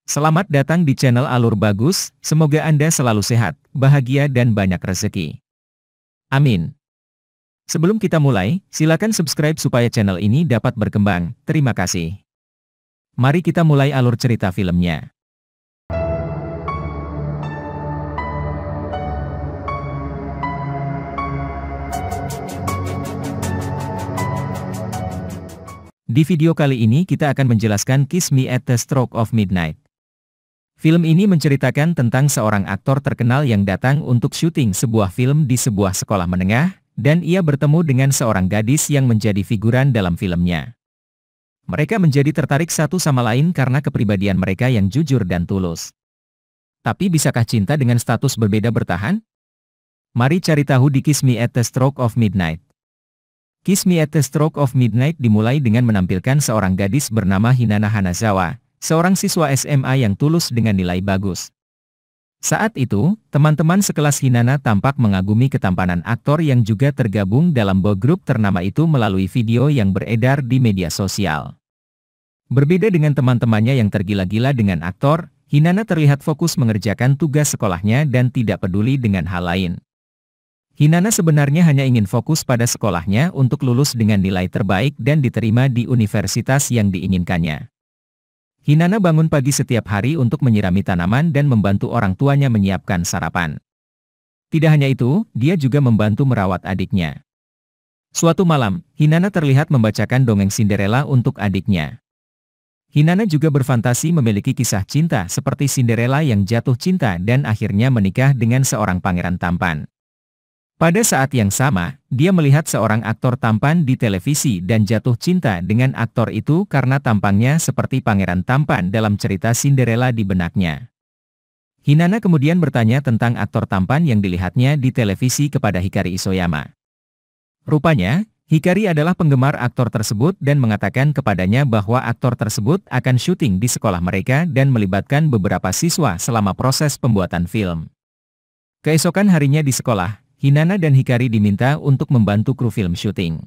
Selamat datang di channel Alur Bagus, semoga Anda selalu sehat, bahagia dan banyak rezeki. Amin. Sebelum kita mulai, silakan subscribe supaya channel ini dapat berkembang, terima kasih. Mari kita mulai alur cerita filmnya. Di video kali ini kita akan menjelaskan Kiss Me at the Stroke of Midnight. Film ini menceritakan tentang seorang aktor terkenal yang datang untuk syuting sebuah film di sebuah sekolah menengah, dan ia bertemu dengan seorang gadis yang menjadi figuran dalam filmnya. Mereka menjadi tertarik satu sama lain karena kepribadian mereka yang jujur dan tulus. Tapi bisakah cinta dengan status berbeda bertahan? Mari cari tahu di Kiss Me at the Stroke of Midnight. Kiss Me at the Stroke of Midnight dimulai dengan menampilkan seorang gadis bernama Hinata Hanazawa, seorang siswa SMA yang tulus dengan nilai bagus. Saat itu, teman-teman sekelas Hinata tampak mengagumi ketampanan aktor yang juga tergabung dalam boy group ternama itu melalui video yang beredar di media sosial. Berbeda dengan teman-temannya yang tergila-gila dengan aktor, Hinata terlihat fokus mengerjakan tugas sekolahnya dan tidak peduli dengan hal lain. Hinata sebenarnya hanya ingin fokus pada sekolahnya untuk lulus dengan nilai terbaik dan diterima di universitas yang diinginkannya. Hinata bangun pagi setiap hari untuk menyirami tanaman dan membantu orang tuanya menyiapkan sarapan. Tidak hanya itu, dia juga membantu merawat adiknya. Suatu malam, Hinata terlihat membacakan dongeng Cinderella untuk adiknya. Hinata juga berfantasi memiliki kisah cinta seperti Cinderella yang jatuh cinta dan akhirnya menikah dengan seorang pangeran tampan. Pada saat yang sama, dia melihat seorang aktor tampan di televisi dan jatuh cinta dengan aktor itu karena tampangnya seperti pangeran tampan dalam cerita Cinderella di benaknya. Hinata kemudian bertanya tentang aktor tampan yang dilihatnya di televisi kepada Hikari Isoyama. Rupanya, Hikari adalah penggemar aktor tersebut dan mengatakan kepadanya bahwa aktor tersebut akan syuting di sekolah mereka dan melibatkan beberapa siswa selama proses pembuatan film. Keesokan harinya di sekolah, Hinata dan Hikari diminta untuk membantu kru film syuting.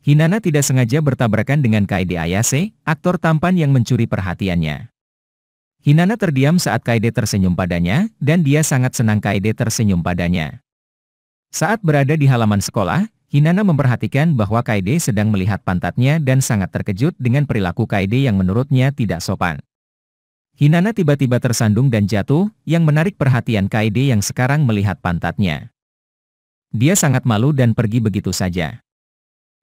Hinata tidak sengaja bertabrakan dengan Kaede Ayase, aktor tampan yang mencuri perhatiannya. Hinata terdiam saat Kaede tersenyum padanya, dan dia sangat senang Kaede tersenyum padanya. Saat berada di halaman sekolah, Hinata memperhatikan bahwa Kaede sedang melihat pantatnya dan sangat terkejut dengan perilaku Kaede yang menurutnya tidak sopan. Hinata tiba-tiba tersandung dan jatuh, yang menarik perhatian Kaede yang sekarang melihat pantatnya. Dia sangat malu dan pergi begitu saja.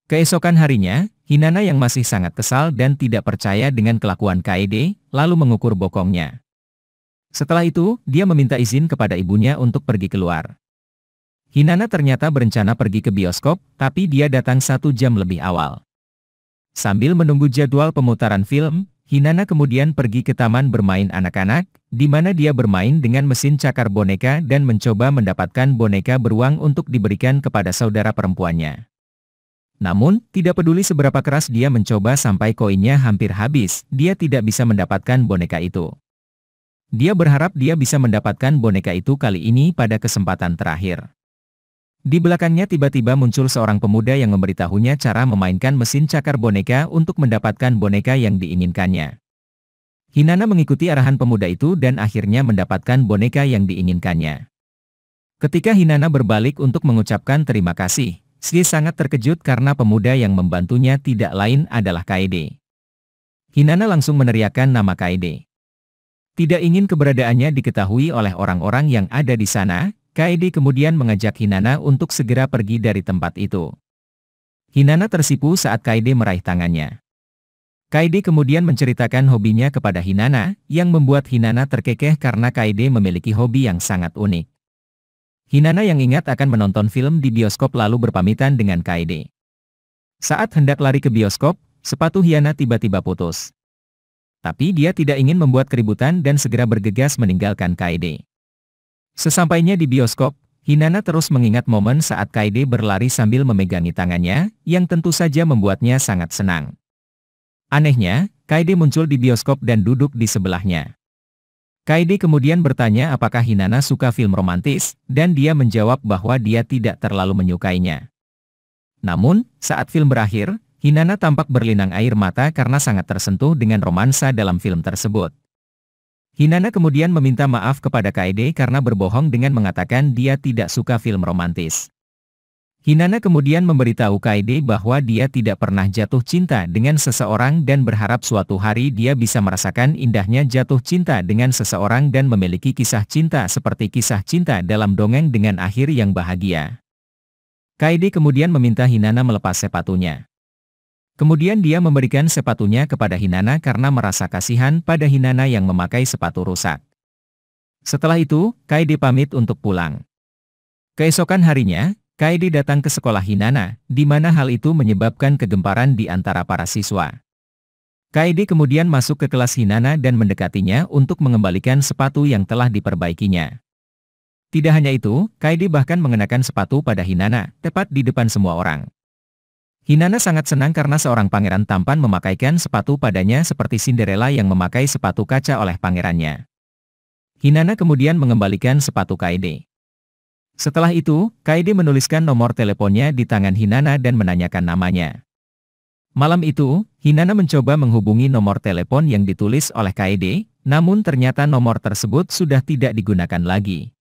Keesokan harinya, Hinata yang masih sangat kesal dan tidak percaya dengan kelakuan Kaede, lalu mengukur bokongnya. Setelah itu, dia meminta izin kepada ibunya untuk pergi keluar. Hinata ternyata berencana pergi ke bioskop, tapi dia datang 1 jam lebih awal. Sambil menunggu jadwal pemutaran film, Hinata kemudian pergi ke taman bermain anak-anak, di mana dia bermain dengan mesin cakar boneka dan mencoba mendapatkan boneka beruang untuk diberikan kepada saudara perempuannya. Namun, tidak peduli seberapa keras dia mencoba sampai koinnya hampir habis, dia tidak bisa mendapatkan boneka itu. Dia berharap dia bisa mendapatkan boneka itu kali ini pada kesempatan terakhir. Di belakangnya tiba-tiba muncul seorang pemuda yang memberitahunya cara memainkan mesin cakar boneka untuk mendapatkan boneka yang diinginkannya. Hinata mengikuti arahan pemuda itu dan akhirnya mendapatkan boneka yang diinginkannya. Ketika Hinata berbalik untuk mengucapkan terima kasih, dia sangat terkejut karena pemuda yang membantunya tidak lain adalah Kaede. Hinata langsung meneriakkan nama Kaede. Tidak ingin keberadaannya diketahui oleh orang-orang yang ada di sana, Kaede kemudian mengajak Hinata untuk segera pergi dari tempat itu. Hinata tersipu saat Kaede meraih tangannya. Kaede kemudian menceritakan hobinya kepada Hinata, yang membuat Hinata terkekeh karena Kaede memiliki hobi yang sangat unik. Hinata yang ingat akan menonton film di bioskop lalu berpamitan dengan Kaede. Saat hendak lari ke bioskop, sepatu Hinata tiba-tiba putus. Tapi dia tidak ingin membuat keributan dan segera bergegas meninggalkan Kaede. Sesampainya di bioskop, Hinata terus mengingat momen saat Kaede berlari sambil memegangi tangannya, yang tentu saja membuatnya sangat senang. Anehnya, Kaede muncul di bioskop dan duduk di sebelahnya. Kaede kemudian bertanya apakah Hinata suka film romantis, dan dia menjawab bahwa dia tidak terlalu menyukainya. Namun, saat film berakhir, Hinata tampak berlinang air mata karena sangat tersentuh dengan romansa dalam film tersebut. Hinana kemudian meminta maaf kepada Kaede karena berbohong dengan mengatakan dia tidak suka film romantis. Hinana kemudian memberitahu Kaede bahwa dia tidak pernah jatuh cinta dengan seseorang dan berharap suatu hari dia bisa merasakan indahnya jatuh cinta dengan seseorang dan memiliki kisah cinta seperti kisah cinta dalam dongeng dengan akhir yang bahagia. Kaede kemudian meminta Hinana melepas sepatunya. Kemudian dia memberikan sepatunya kepada Hinana karena merasa kasihan pada Hinana yang memakai sepatu rusak. Setelah itu, Kaede pamit untuk pulang. Keesokan harinya, Kaede datang ke sekolah Hinana, di mana hal itu menyebabkan kegemparan di antara para siswa. Kaede kemudian masuk ke kelas Hinana dan mendekatinya untuk mengembalikan sepatu yang telah diperbaikinya. Tidak hanya itu, Kaede bahkan mengenakan sepatu pada Hinana, tepat di depan semua orang. Hinana sangat senang karena seorang pangeran tampan memakaikan sepatu padanya seperti Cinderella yang memakai sepatu kaca oleh pangerannya. Hinana kemudian mengembalikan sepatu Kaede. Setelah itu, Kaede menuliskan nomor teleponnya di tangan Hinana dan menanyakan namanya. Malam itu, Hinana mencoba menghubungi nomor telepon yang ditulis oleh Kaede, namun ternyata nomor tersebut sudah tidak digunakan lagi.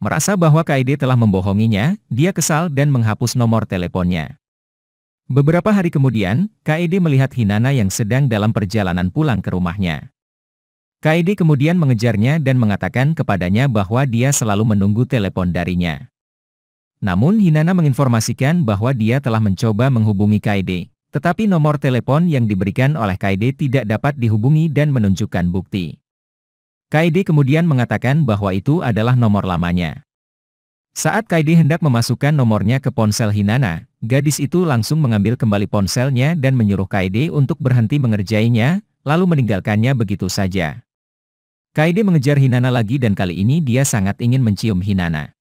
Merasa bahwa Kaede telah membohonginya, dia kesal dan menghapus nomor teleponnya. Beberapa hari kemudian, Kaede melihat Hinana yang sedang dalam perjalanan pulang ke rumahnya. Kaede kemudian mengejarnya dan mengatakan kepadanya bahwa dia selalu menunggu telepon darinya. Namun Hinana menginformasikan bahwa dia telah mencoba menghubungi Kaede, tetapi nomor telepon yang diberikan oleh Kaede tidak dapat dihubungi dan menunjukkan bukti. Kaede kemudian mengatakan bahwa itu adalah nomor lamanya. Saat Kaede hendak memasukkan nomornya ke ponsel Hinana, gadis itu langsung mengambil kembali ponselnya dan menyuruh Kaede untuk berhenti mengerjainya, lalu meninggalkannya begitu saja. Kaede mengejar Hinana lagi dan kali ini dia sangat ingin mencium Hinana.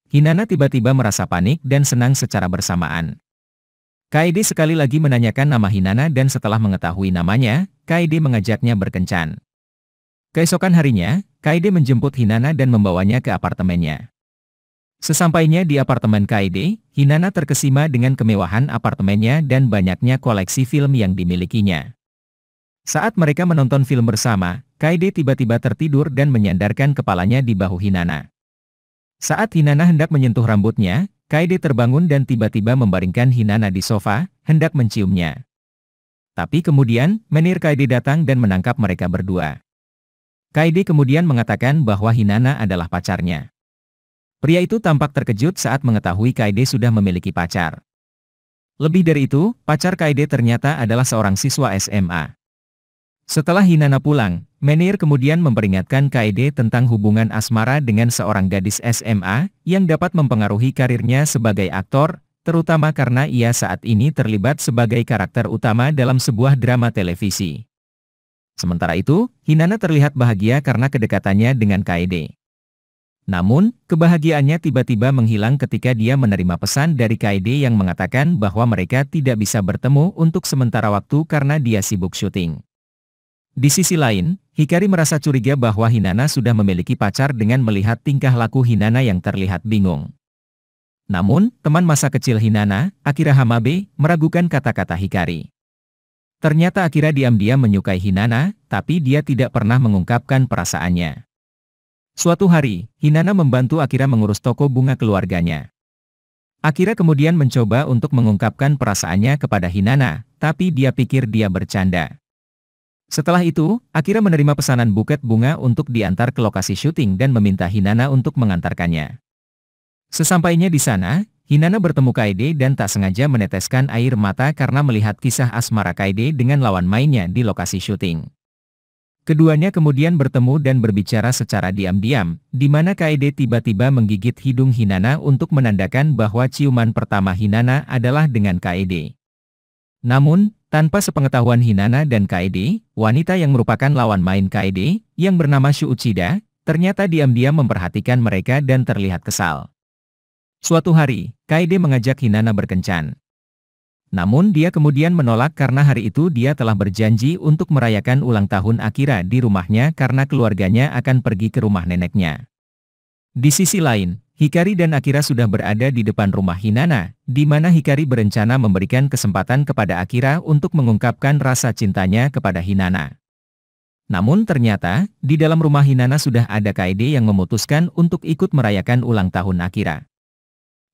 Hinana tiba-tiba merasa panik dan senang secara bersamaan. Kaede sekali lagi menanyakan nama Hinana dan setelah mengetahui namanya, Kaede mengajaknya berkencan. Keesokan harinya, Kaede menjemput Hinana dan membawanya ke apartemennya. Sesampainya di apartemen Kaede, Hinana terkesima dengan kemewahan apartemennya dan banyaknya koleksi film yang dimilikinya. Saat mereka menonton film bersama, Kaede tiba-tiba tertidur dan menyandarkan kepalanya di bahu Hinana. Saat Hinana hendak menyentuh rambutnya, Kaede terbangun dan tiba-tiba membaringkan Hinana di sofa, hendak menciumnya. Tapi kemudian, menir Kaede datang dan menangkap mereka berdua. Kaede kemudian mengatakan bahwa Hinana adalah pacarnya. Pria itu tampak terkejut saat mengetahui Kaede sudah memiliki pacar. Lebih dari itu, pacar Kaede ternyata adalah seorang siswa SMA. Setelah Hinana pulang, Menir kemudian memperingatkan Kaede tentang hubungan asmara dengan seorang gadis SMA, yang dapat mempengaruhi karirnya sebagai aktor, terutama karena ia saat ini terlibat sebagai karakter utama dalam sebuah drama televisi. Sementara itu, Hinana terlihat bahagia karena kedekatannya dengan Kaede. Namun, kebahagiaannya tiba-tiba menghilang ketika dia menerima pesan dari Kaede yang mengatakan bahwa mereka tidak bisa bertemu untuk sementara waktu karena dia sibuk syuting. Di sisi lain, Hikari merasa curiga bahwa Hinana sudah memiliki pacar dengan melihat tingkah laku Hinana yang terlihat bingung. Namun, teman masa kecil Hinana, Akira Hamabe, meragukan kata-kata Hikari. Ternyata Akira diam-diam menyukai Hinana, tapi dia tidak pernah mengungkapkan perasaannya. Suatu hari, Hinana membantu Akira mengurus toko bunga keluarganya. Akira kemudian mencoba untuk mengungkapkan perasaannya kepada Hinana, tapi dia pikir dia bercanda. Setelah itu, Akira menerima pesanan buket bunga untuk diantar ke lokasi syuting dan meminta Hinana untuk mengantarkannya. Sesampainya di sana, Hinana bertemu Kaede dan tak sengaja meneteskan air mata karena melihat kisah asmara Kaede dengan lawan mainnya di lokasi syuting. Keduanya kemudian bertemu dan berbicara secara diam-diam, di mana Kaede tiba-tiba menggigit hidung Hinana untuk menandakan bahwa ciuman pertama Hinana adalah dengan Kaede. Namun, tanpa sepengetahuan Hinana dan Kaede, wanita yang merupakan lawan main Kaede, yang bernama Shu Uchida, ternyata diam-diam memperhatikan mereka dan terlihat kesal. Suatu hari, Kaede mengajak Hinana berkencan. Namun dia kemudian menolak karena hari itu dia telah berjanji untuk merayakan ulang tahun Akira di rumahnya karena keluarganya akan pergi ke rumah neneknya. Di sisi lain, Hikari dan Akira sudah berada di depan rumah Hinana, di mana Hikari berencana memberikan kesempatan kepada Akira untuk mengungkapkan rasa cintanya kepada Hinana. Namun ternyata, di dalam rumah Hinana sudah ada Kaede yang memutuskan untuk ikut merayakan ulang tahun Akira.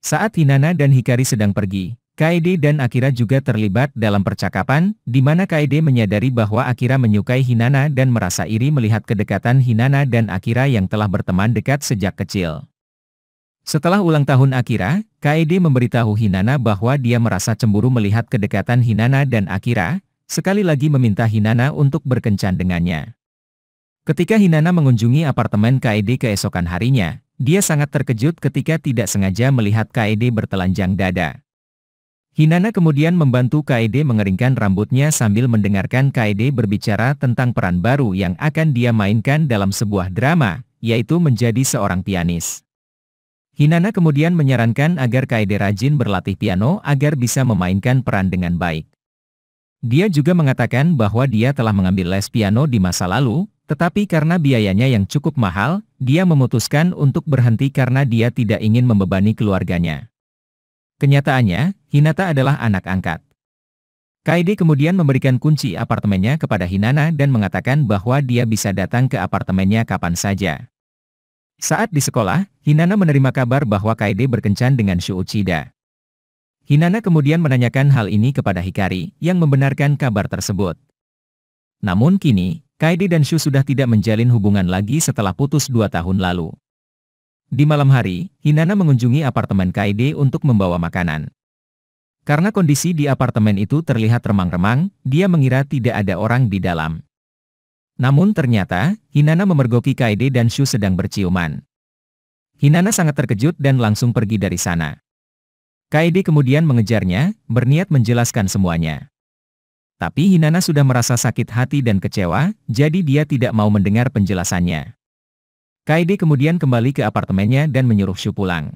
Saat Hinana dan Hikari sedang pergi, Kaede dan Akira juga terlibat dalam percakapan, di mana Kaede menyadari bahwa Akira menyukai Hinana dan merasa iri melihat kedekatan Hinana dan Akira yang telah berteman dekat sejak kecil. Setelah ulang tahun Akira, Kaede memberitahu Hinana bahwa dia merasa cemburu melihat kedekatan Hinana dan Akira, sekali lagi meminta Hinana untuk berkencan dengannya. Ketika Hinana mengunjungi apartemen Kaede keesokan harinya, dia sangat terkejut ketika tidak sengaja melihat Kaede bertelanjang dada. Hinana kemudian membantu Kaede mengeringkan rambutnya sambil mendengarkan Kaede berbicara tentang peran baru yang akan dia mainkan dalam sebuah drama, yaitu menjadi seorang pianis. Hinana kemudian menyarankan agar Kaede rajin berlatih piano agar bisa memainkan peran dengan baik. Dia juga mengatakan bahwa dia telah mengambil les piano di masa lalu, tetapi karena biayanya yang cukup mahal, dia memutuskan untuk berhenti karena dia tidak ingin membebani keluarganya. Kenyataannya, Hinata adalah anak angkat. Kaede kemudian memberikan kunci apartemennya kepada Hinana dan mengatakan bahwa dia bisa datang ke apartemennya kapan saja. Saat di sekolah, Hinana menerima kabar bahwa Kaede berkencan dengan Shu Uchida. Hinana kemudian menanyakan hal ini kepada Hikari, yang membenarkan kabar tersebut. Namun kini, Kaede dan Shu sudah tidak menjalin hubungan lagi setelah putus 2 tahun lalu. Di malam hari, Hinana mengunjungi apartemen Kaede untuk membawa makanan. Karena kondisi di apartemen itu terlihat remang-remang, dia mengira tidak ada orang di dalam. Namun ternyata, Hinana memergoki Kaede dan Shu sedang berciuman. Hinana sangat terkejut dan langsung pergi dari sana. Kaede kemudian mengejarnya, berniat menjelaskan semuanya. Tapi Hinana sudah merasa sakit hati dan kecewa, jadi dia tidak mau mendengar penjelasannya. Kaede kemudian kembali ke apartemennya dan menyuruh Shu pulang.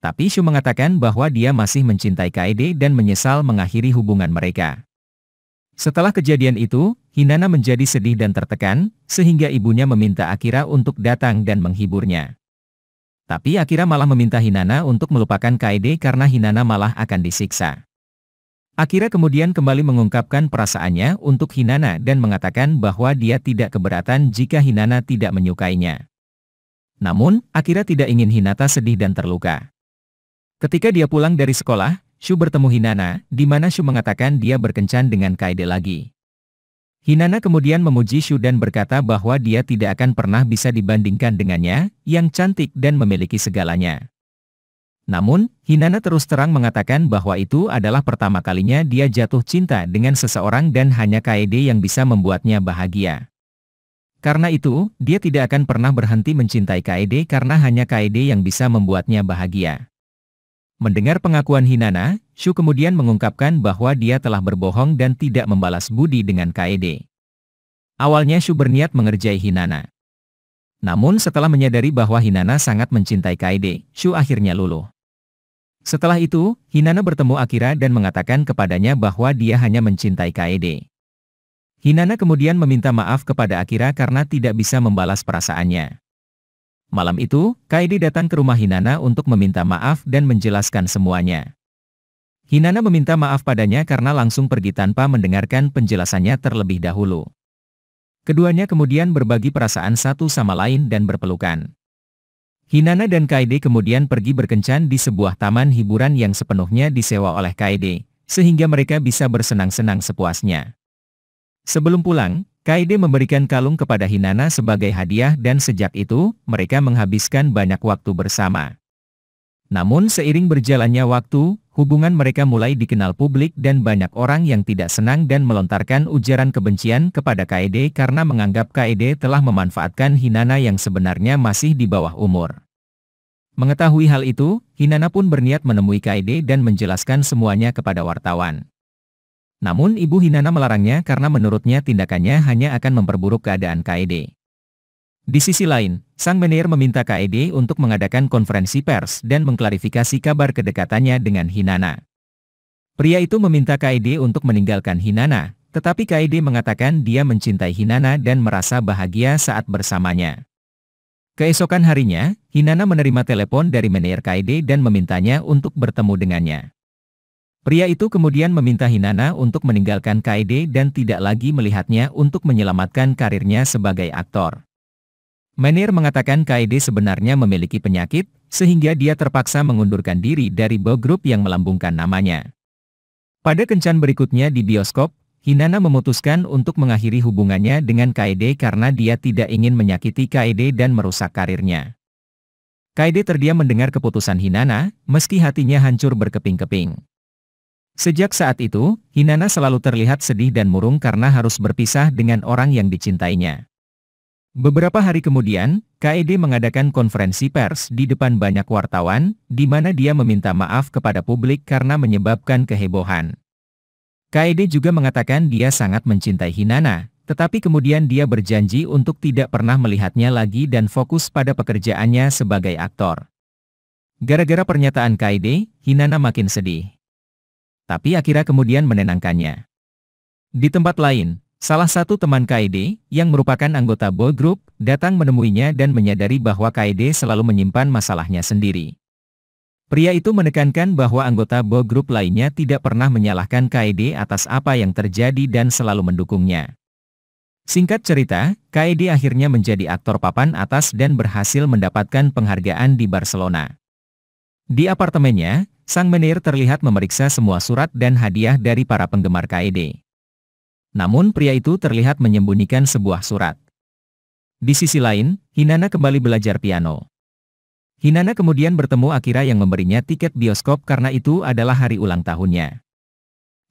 Tapi Shu mengatakan bahwa dia masih mencintai Kaede dan menyesal mengakhiri hubungan mereka. Setelah kejadian itu, Hinana menjadi sedih dan tertekan, sehingga ibunya meminta Akira untuk datang dan menghiburnya. Tapi Akira malah meminta Hinana untuk melupakan Kaede karena Hinana malah akan disiksa. Akira kemudian kembali mengungkapkan perasaannya untuk Hinana dan mengatakan bahwa dia tidak keberatan jika Hinana tidak menyukainya. Namun, Akira tidak ingin Hinata sedih dan terluka. Ketika dia pulang dari sekolah, Shu bertemu Hinana, di mana Shu mengatakan dia berkencan dengan Kaede lagi. Hinana kemudian memuji Shu dan berkata bahwa dia tidak akan pernah bisa dibandingkan dengannya, yang cantik dan memiliki segalanya. Namun, Hinana terus terang mengatakan bahwa itu adalah pertama kalinya dia jatuh cinta dengan seseorang dan hanya Kaede yang bisa membuatnya bahagia. Karena itu, dia tidak akan pernah berhenti mencintai Kaede karena hanya Kaede yang bisa membuatnya bahagia. Mendengar pengakuan Hinana, Shu kemudian mengungkapkan bahwa dia telah berbohong dan tidak membalas budi dengan Kaede. Awalnya Shu berniat mengerjai Hinana. Namun setelah menyadari bahwa Hinana sangat mencintai Kaede, Shu akhirnya luluh. Setelah itu, Hinana bertemu Akira dan mengatakan kepadanya bahwa dia hanya mencintai Kaede. Hinana kemudian meminta maaf kepada Akira karena tidak bisa membalas perasaannya. Malam itu, Kaede datang ke rumah Hinana untuk meminta maaf dan menjelaskan semuanya. Hinana meminta maaf padanya karena langsung pergi tanpa mendengarkan penjelasannya terlebih dahulu. Keduanya kemudian berbagi perasaan satu sama lain dan berpelukan. Hinana dan Kaede kemudian pergi berkencan di sebuah taman hiburan yang sepenuhnya disewa oleh Kaede, sehingga mereka bisa bersenang-senang sepuasnya. Sebelum pulang, Kaede memberikan kalung kepada Hinana sebagai hadiah dan sejak itu, mereka menghabiskan banyak waktu bersama. Namun seiring berjalannya waktu, hubungan mereka mulai dikenal publik dan banyak orang yang tidak senang dan melontarkan ujaran kebencian kepada Kaede karena menganggap Kaede telah memanfaatkan Hinana yang sebenarnya masih di bawah umur. Mengetahui hal itu, Hinana pun berniat menemui Kaede dan menjelaskan semuanya kepada wartawan. Namun ibu Hinana melarangnya karena menurutnya tindakannya hanya akan memperburuk keadaan Kaede. Di sisi lain, sang manajer meminta Kaede untuk mengadakan konferensi pers dan mengklarifikasi kabar kedekatannya dengan Hinana. Pria itu meminta Kaede untuk meninggalkan Hinana, tetapi Kaede mengatakan dia mencintai Hinana dan merasa bahagia saat bersamanya. Keesokan harinya, Hinana menerima telepon dari manajer Kaede dan memintanya untuk bertemu dengannya. Pria itu kemudian meminta Hinata untuk meninggalkan Kaede dan tidak lagi melihatnya untuk menyelamatkan karirnya sebagai aktor. Menir mengatakan Kaede sebenarnya memiliki penyakit, sehingga dia terpaksa mengundurkan diri dari boy group yang melambungkan namanya. Pada kencan berikutnya di bioskop, Hinata memutuskan untuk mengakhiri hubungannya dengan Kaede karena dia tidak ingin menyakiti Kaede dan merusak karirnya. Kaede terdiam mendengar keputusan Hinata, meski hatinya hancur berkeping-keping. Sejak saat itu, Hinata selalu terlihat sedih dan murung karena harus berpisah dengan orang yang dicintainya. Beberapa hari kemudian, Kaede mengadakan konferensi pers di depan banyak wartawan, di mana dia meminta maaf kepada publik karena menyebabkan kehebohan. Kaede juga mengatakan dia sangat mencintai Hinata, tetapi kemudian dia berjanji untuk tidak pernah melihatnya lagi dan fokus pada pekerjaannya sebagai aktor. Gara-gara pernyataan Kaede, Hinata makin sedih. Tapi Akira kemudian menenangkannya. Di tempat lain, salah satu teman Kaede, yang merupakan anggota boy group, datang menemuinya dan menyadari bahwa Kaede selalu menyimpan masalahnya sendiri. Pria itu menekankan bahwa anggota boy group lainnya tidak pernah menyalahkan Kaede atas apa yang terjadi dan selalu mendukungnya. Singkat cerita, Kaede akhirnya menjadi aktor papan atas dan berhasil mendapatkan penghargaan di Barcelona. Di apartemennya, sang menir terlihat memeriksa semua surat dan hadiah dari para penggemar Kaede. Namun pria itu terlihat menyembunyikan sebuah surat. Di sisi lain, Hinata kembali belajar piano. Hinata kemudian bertemu Akira yang memberinya tiket bioskop karena itu adalah hari ulang tahunnya.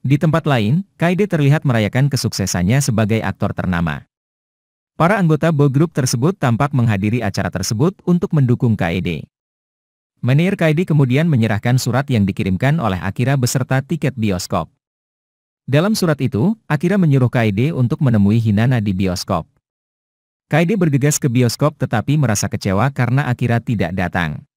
Di tempat lain, Kaede terlihat merayakan kesuksesannya sebagai aktor ternama. Para anggota boy group tersebut tampak menghadiri acara tersebut untuk mendukung Kaede. Menir Kaede kemudian menyerahkan surat yang dikirimkan oleh Akira beserta tiket bioskop. Dalam surat itu, Akira menyuruh Kaede untuk menemui Hinata di bioskop. Kaede bergegas ke bioskop tetapi merasa kecewa karena Akira tidak datang.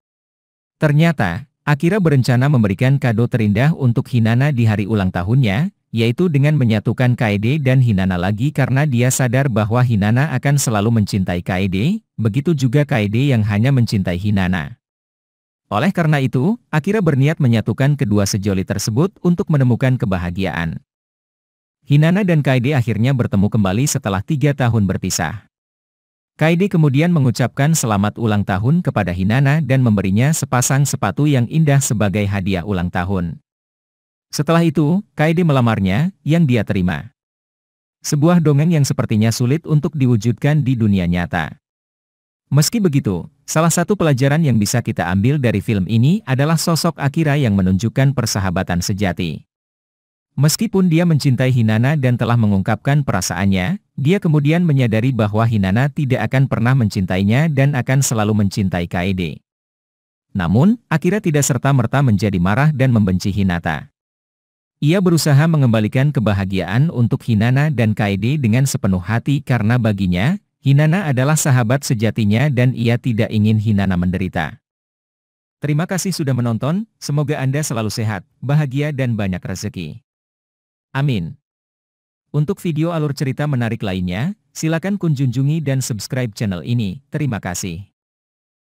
Ternyata, Akira berencana memberikan kado terindah untuk Hinata di hari ulang tahunnya, yaitu dengan menyatukan Kaede dan Hinata lagi karena dia sadar bahwa Hinata akan selalu mencintai Kaede, begitu juga Kaede yang hanya mencintai Hinata. Oleh karena itu, Akira berniat menyatukan kedua sejoli tersebut untuk menemukan kebahagiaan. Hinata dan Kaede akhirnya bertemu kembali setelah 3 tahun berpisah. Kaede kemudian mengucapkan selamat ulang tahun kepada Hinata dan memberinya sepasang sepatu yang indah sebagai hadiah ulang tahun. Setelah itu, Kaede melamarnya, yang dia terima. Sebuah dongeng yang sepertinya sulit untuk diwujudkan di dunia nyata. Meski begitu, salah satu pelajaran yang bisa kita ambil dari film ini adalah sosok Akira yang menunjukkan persahabatan sejati. Meskipun dia mencintai Hinata dan telah mengungkapkan perasaannya, dia kemudian menyadari bahwa Hinata tidak akan pernah mencintainya dan akan selalu mencintai Kaede. Namun, Akira tidak serta-merta menjadi marah dan membenci Hinata. Ia berusaha mengembalikan kebahagiaan untuk Hinata dan Kaede dengan sepenuh hati karena baginya, Hinata adalah sahabat sejatinya dan ia tidak ingin Hinata menderita. Terima kasih sudah menonton, semoga Anda selalu sehat, bahagia dan banyak rezeki. Amin. Untuk video alur cerita menarik lainnya, silakan kunjungi dan subscribe channel ini. Terima kasih.